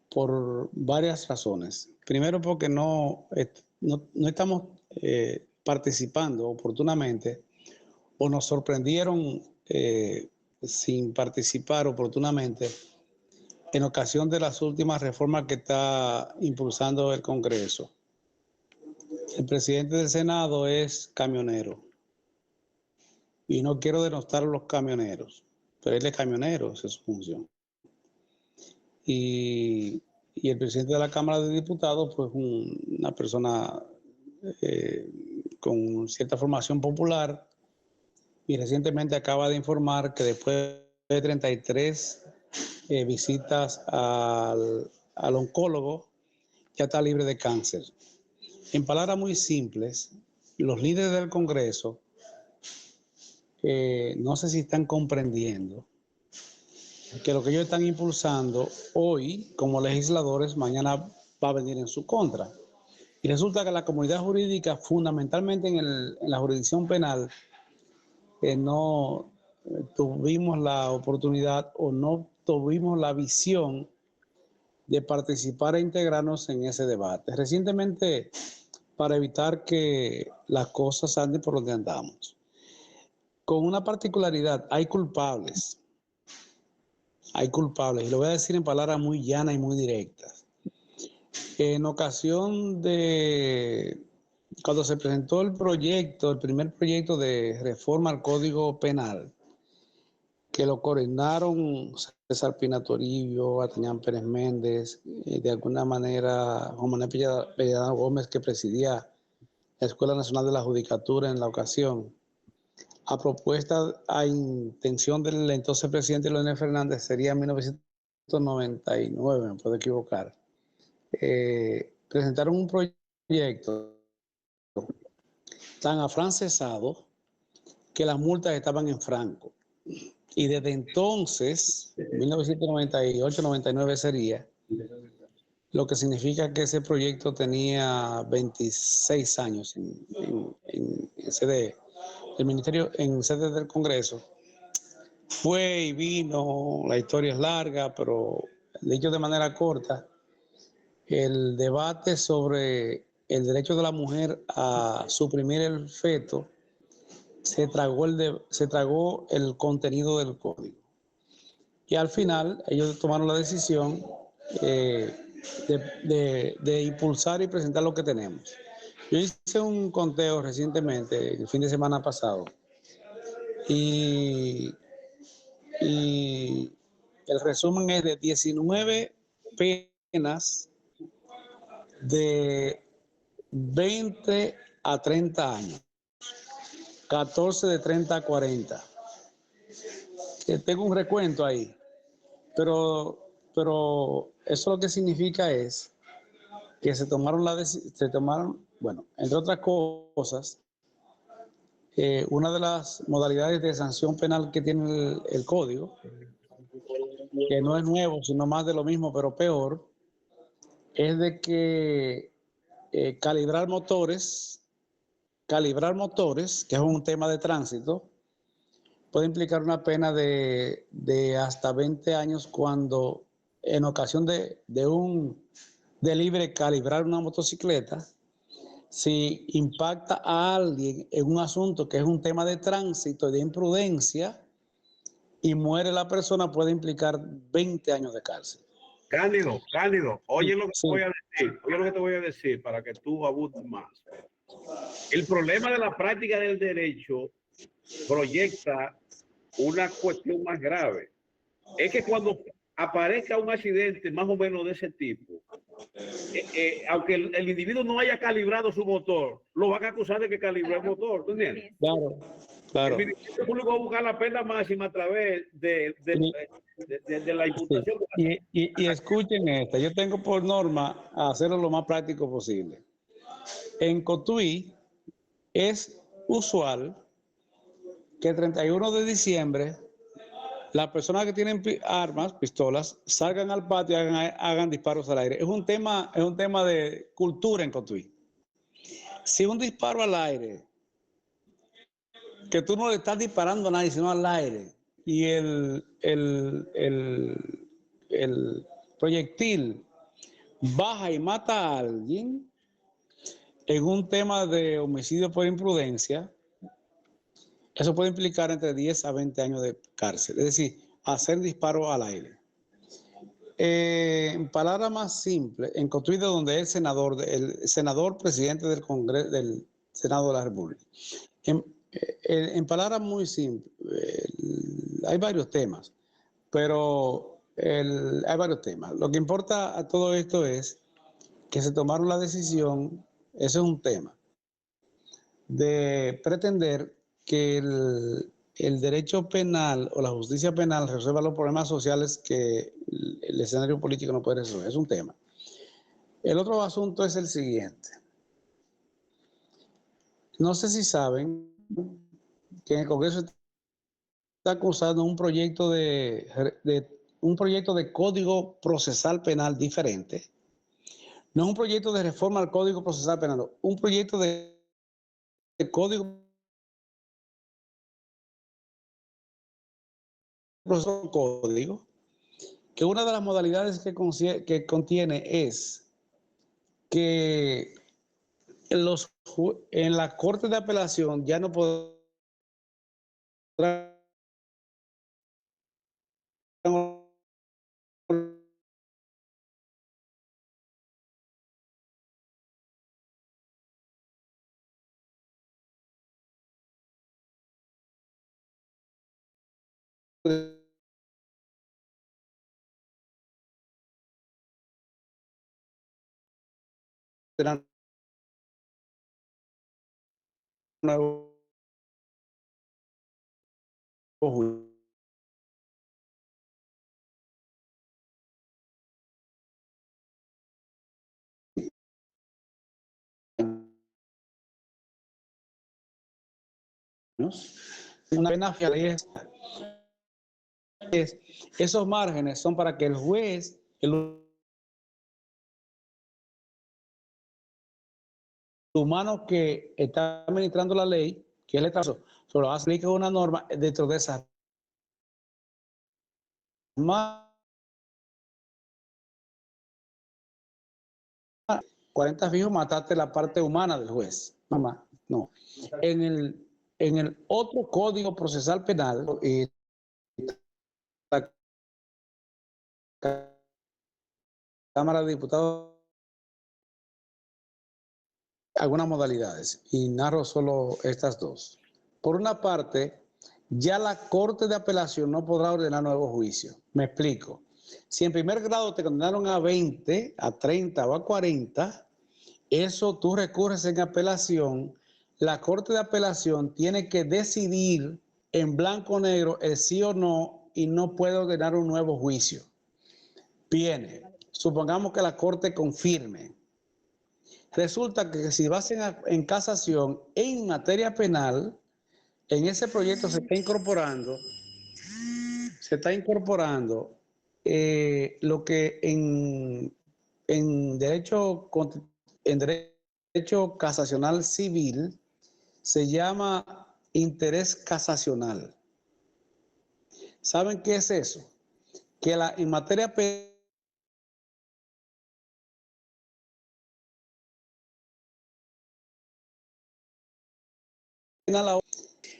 por varias razones. Primero, porque no estamos participando oportunamente o nos sorprendieron sin participar oportunamente en ocasión de las últimas reformas que está impulsando el Congreso. El presidente del Senado es camionero. Y no quiero denostar a los camioneros, pero él es camionero, esa es su función. Y el presidente de la Cámara de Diputados, pues una persona con cierta formación popular, y recientemente acaba de informar que después de 33 visitas al oncólogo, ya está libre de cáncer. En palabras muy simples, los líderes del Congreso no sé si están comprendiendo que lo que ellos están impulsando hoy como legisladores, mañana va a venir en su contra. Y resulta que la comunidad jurídica, fundamentalmente en la jurisdicción penal, no tuvimos la oportunidad o no tuvimos la visión de participar e integrarnos en ese debate. Recientemente, para evitar que las cosas anden por donde andamos, con una particularidad, hay culpables, y lo voy a decir en palabras muy llanas y muy directas. En ocasión de cuando se presentó el primer proyecto de reforma al Código Penal, que lo coordinaron César Pina Toribio, Atañán Pérez Méndez, de alguna manera Juan Manuel Pelledano Gómez, que presidía la Escuela Nacional de la Judicatura en la ocasión, a propuesta, a intención del entonces presidente Leonel Fernández, sería en 1999, me puedo equivocar, presentaron un proyecto tan afrancesado que las multas estaban en franco. Y desde entonces, 1998-99 sería, lo que significa que ese proyecto tenía 26 años en sede del Ministerio, en sede del Congreso. Fue y vino, la historia es larga, pero dicho de manera corta, el debate sobre el derecho de la mujer a suprimir el feto se tragó el contenido del código. Y al final ellos tomaron la decisión de impulsar y presentar lo que tenemos. Yo hice un conteo recientemente, el fin de semana pasado, y el resumen es de 19 penas de 20 a 30 años, 14 de 30 a 40. Tengo un recuento ahí, pero eso lo que significa es que se tomaron, bueno, entre otras cosas, una de las modalidades de sanción penal que tiene el código, que no es nuevo, sino más de lo mismo, pero peor, es de que calibrar motores, que es un tema de tránsito, puede implicar una pena de hasta 20 años cuando en ocasión de libre calibrar una motocicleta, si impacta a alguien en un asunto que es un tema de tránsito, de imprudencia, y muere la persona, puede implicar 20 años de cárcel. Cándido, oye lo que Sí. te voy a decir para que tú abundes más. El problema de la práctica del derecho proyecta una cuestión más grave. Es que cuando aparezca un accidente más o menos de ese tipo, aunque el individuo no haya calibrado su motor, lo van a acusar de que calibró el motor, ¿tú entiendes? Claro. El Ministerio Público va a buscar la pena máxima a través de la imputación. Sí. Y escuchen esta, yo tengo por norma hacerlo lo más práctico posible. En Cotuí es usual que el 31 de diciembre las personas que tienen armas, pistolas, salgan al patio y hagan disparos al aire. Es un tema de cultura en Cotuí. Si un disparo al aire, que tú no le estás disparando a nadie, sino al aire, y el proyectil baja y mata a alguien, en un tema de homicidio por imprudencia, eso puede implicar entre 10 a 20 años de cárcel. Es decir, hacer disparos al aire. en palabras más simples, en construido donde el senador presidente del Congreso, del Senado de la República. En palabras muy simples, hay varios temas, pero hay varios temas. Lo que importa a todo esto es que se tomaron la decisión, ese es un tema, de pretender que el derecho penal o la justicia penal resuelva los problemas sociales que el escenario político no puede resolver. Es un tema. El otro asunto es el siguiente. No sé si saben que en el Congreso está acusando un proyecto de código procesal penal diferente. No es un proyecto de reforma al Código Procesal Penal, no, un proyecto de código código, que una de las modalidades que contiene es que en la Corte de Apelación ya no podrán nuevos juicios. Una pena fiesta. Esos márgenes son para que el juez, el humano que está administrando la ley, que es el caso, solo aplica una norma dentro de esa 40 fijos, mataste la parte humana del juez. Mamá, no. En el otro Código Procesal Penal, la Cámara de Diputados, algunas modalidades, y narro solo estas dos. Por una parte, ya la Corte de Apelación no podrá ordenar nuevos juicios. Me explico. Si en primer grado te condenaron a 20, a 30 o a 40, eso tú recurres en apelación, la Corte de Apelación tiene que decidir en blanco o negro el sí o no y no puede ordenar un nuevo juicio. Viene, supongamos que la Corte confirme. Resulta que si vas en casación en materia penal, en ese proyecto se está incorporando lo que en derecho casacional civil se llama interés casacional. ¿Saben qué es eso? Que en materia penal,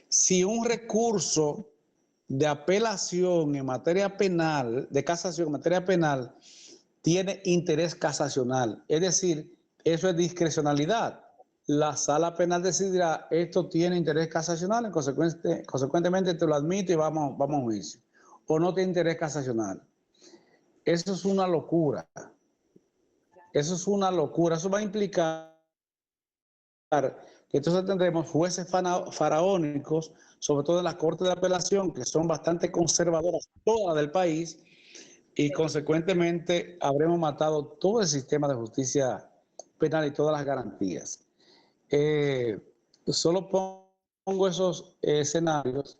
si un recurso de apelación en materia penal, de casación en materia penal, tiene interés casacional, es decir, eso es discrecionalidad. La sala penal decidirá, esto tiene interés casacional, consecuentemente te lo admito y vamos a juicio. O no tiene interés casacional. Eso es una locura. Eso es una locura. Eso va a implicar que entonces tendremos jueces faraónicos, sobre todo en las cortes de apelación, que son bastante conservadoras, todas del país, y consecuentemente habremos matado todo el sistema de justicia penal y todas las garantías. Solo pongo esos escenarios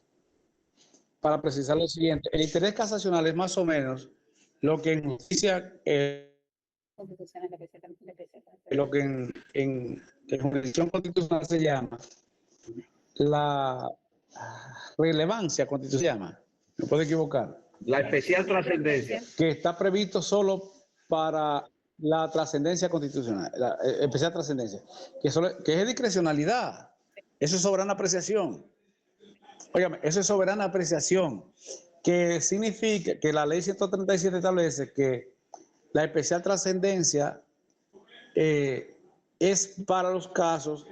para precisar lo siguiente. El interés casacional es más o menos lo que en justicia, lo que en jurisdicción constitucional se llama la relevancia constitucional, me puedo equivocar. La especial trascendencia. Que está previsto solo para la trascendencia constitucional, la especial trascendencia, que es discrecionalidad, eso es soberana apreciación. Óigame, eso es soberana apreciación. que significa que la ley 137 establece que la especial trascendencia es para los casos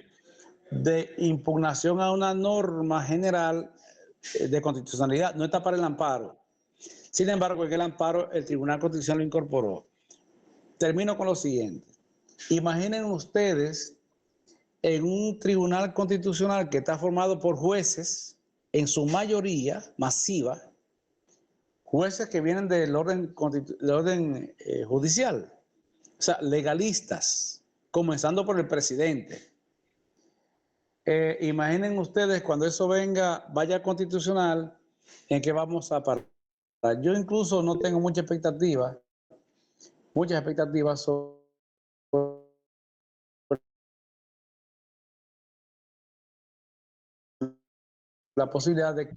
de impugnación a una norma general de constitucionalidad, no está para el amparo. Sin embargo, en el amparo el Tribunal Constitucional lo incorporó. Termino con lo siguiente. Imaginen ustedes en un tribunal constitucional que está formado por jueces, en su mayoría masiva, jueces que vienen del orden judicial, o sea, legalistas, comenzando por el presidente. Imaginen ustedes cuando eso vaya a constitucional, en qué vamos a parar. Yo incluso no tengo muchas expectativas sobre la posibilidad de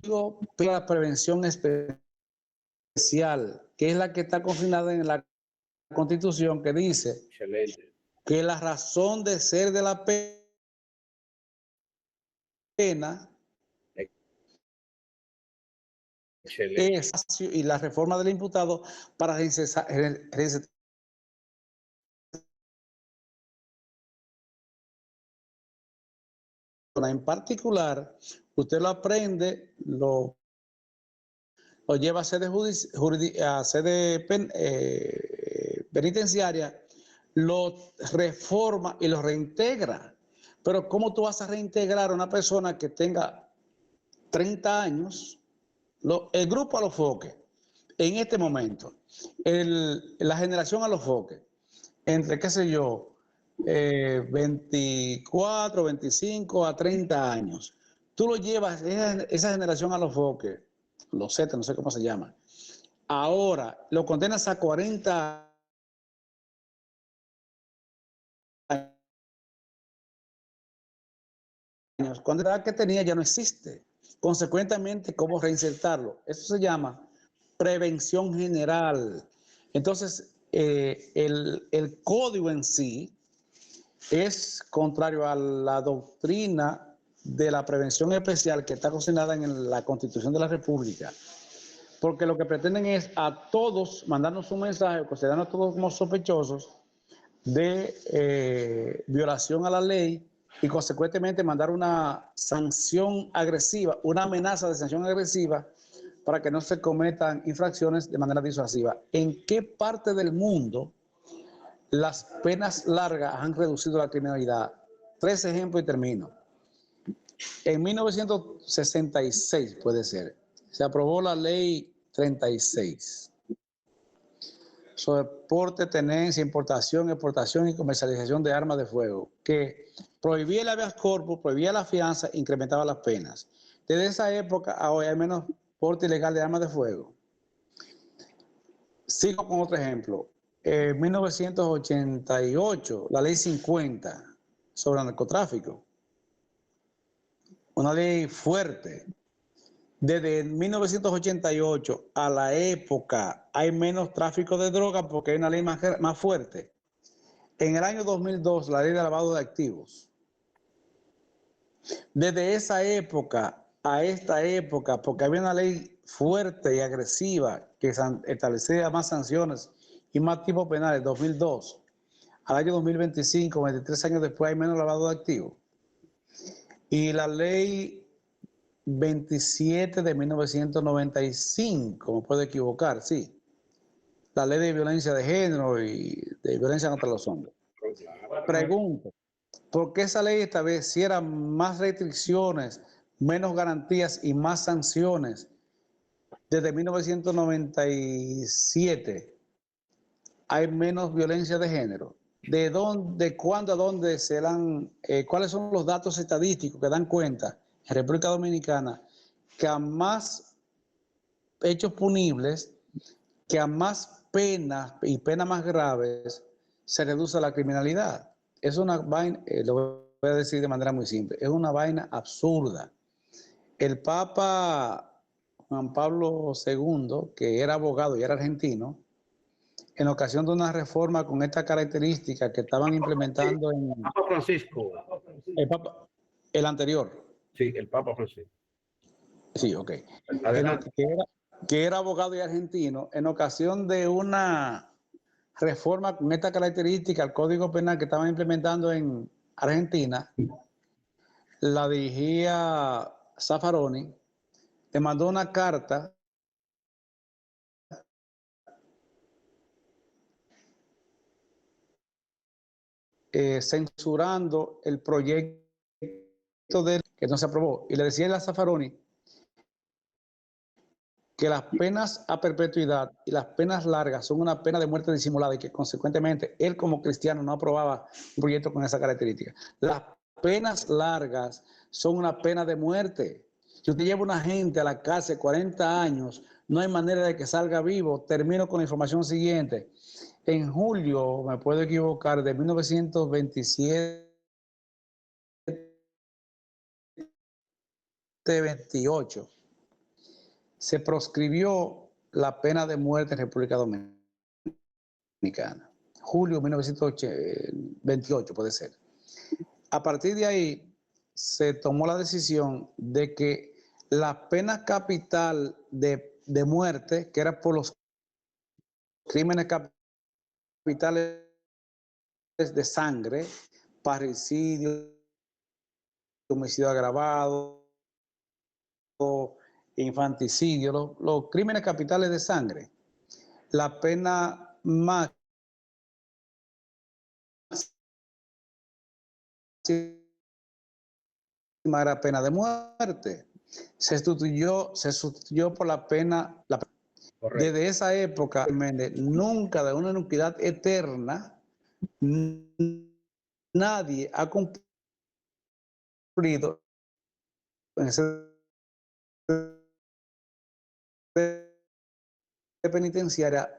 la prevención especial, que es la que está consignada en la Constitución, que dice Excelente. que la razón de ser de la pena Excelente. es, y la reforma del imputado para reinsertar. En particular, usted lo aprende, lo lleva a sede penitenciaria, lo reforma y lo reintegra. Pero ¿cómo tú vas a reintegrar a una persona que tenga 30 años? El grupo Alofoque, en este momento, la generación Alofoque, entre, qué sé yo, 24, 25 a 30 años. Tú lo llevas, esa generación Alofoque, los Z, no sé cómo se llama. Ahora lo condenas a 40 años. Cuando la edad que tenía ya no existe. Consecuentemente, ¿cómo reinsertarlo? Eso se llama prevención general. Entonces, el código en sí es contrario a la doctrina de la prevención especial que está consignada en la Constitución de la República, porque lo que pretenden es a todos mandarnos un mensaje, considerarnos a todos como sospechosos de violación a la ley y consecuentemente mandar una sanción agresiva, una amenaza de sanción agresiva para que no se cometan infracciones de manera disuasiva. ¿En qué parte del mundo las penas largas han reducido la criminalidad? 3 ejemplos y termino. En 1966, puede ser, se aprobó la ley 36 sobre porte, tenencia, importación, exportación y comercialización de armas de fuego, que prohibía el habeas corpus, prohibía la fianza, incrementaba las penas. Desde esa época a hoy hay menos porte ilegal de armas de fuego. Sigo con otro ejemplo. En 1988, la ley 50 sobre el narcotráfico. Una ley fuerte. Desde 1988 a la época hay menos tráfico de drogas porque hay una ley más fuerte. En el año 2002, la ley de lavado de activos. Desde esa época a esta época, porque había una ley fuerte y agresiva que establecía más sanciones y más tipos penales, 2002, al año 2025, 23 años después, hay menos lavado de activos. Y la ley 27 de 1995, me puedo equivocar, sí. La ley de violencia de género y de violencia contra los hombres. Pregunto, ¿por qué esa ley estableciera más restricciones, menos garantías y más sanciones desde 1997? Hay menos violencia de género. ¿De dónde, cuándo, a dónde se dan, cuáles son los datos estadísticos que dan cuenta en República Dominicana que a más hechos punibles, que a más penas y penas más graves se reduce la criminalidad? Es una vaina, lo voy a decir de manera muy simple, es una vaina absurda. El Papa Juan Pablo II, que era abogado y era argentino, en ocasión de una reforma con esta característica que estaban implementando en Papa Francisco. El anterior. Sí, el Papa Francisco. Sí, ok. Adelante. que era abogado y argentino, en ocasión de una reforma con esta característica al Código Penal que estaban implementando en Argentina, la dirigía Zaffaroni, le mandó una carta censurando el proyecto que no se aprobó. Y le decía a Zaffaroni que las penas a perpetuidad y las penas largas son una pena de muerte disimulada y que consecuentemente él como cristiano no aprobaba un proyecto con esa característica. Las penas largas son una pena de muerte. Si usted lleva a una gente a la cárcel 40 años, no hay manera de que salga vivo. Termino con la información siguiente. En julio, me puedo equivocar, de 1927, 28, se proscribió la pena de muerte en República Dominicana. Julio de 1928 puede ser. A partir de ahí se tomó la decisión de que la pena capital de muerte, que era por los crímenes capitales de sangre, parricidio, homicidio agravado, infanticidio, los crímenes capitales de sangre, la pena máxima era pena de muerte. Se sustituyó por la pena. Desde esa época, nunca de una inocuidad eterna, nadie ha cumplido en ese penitenciaria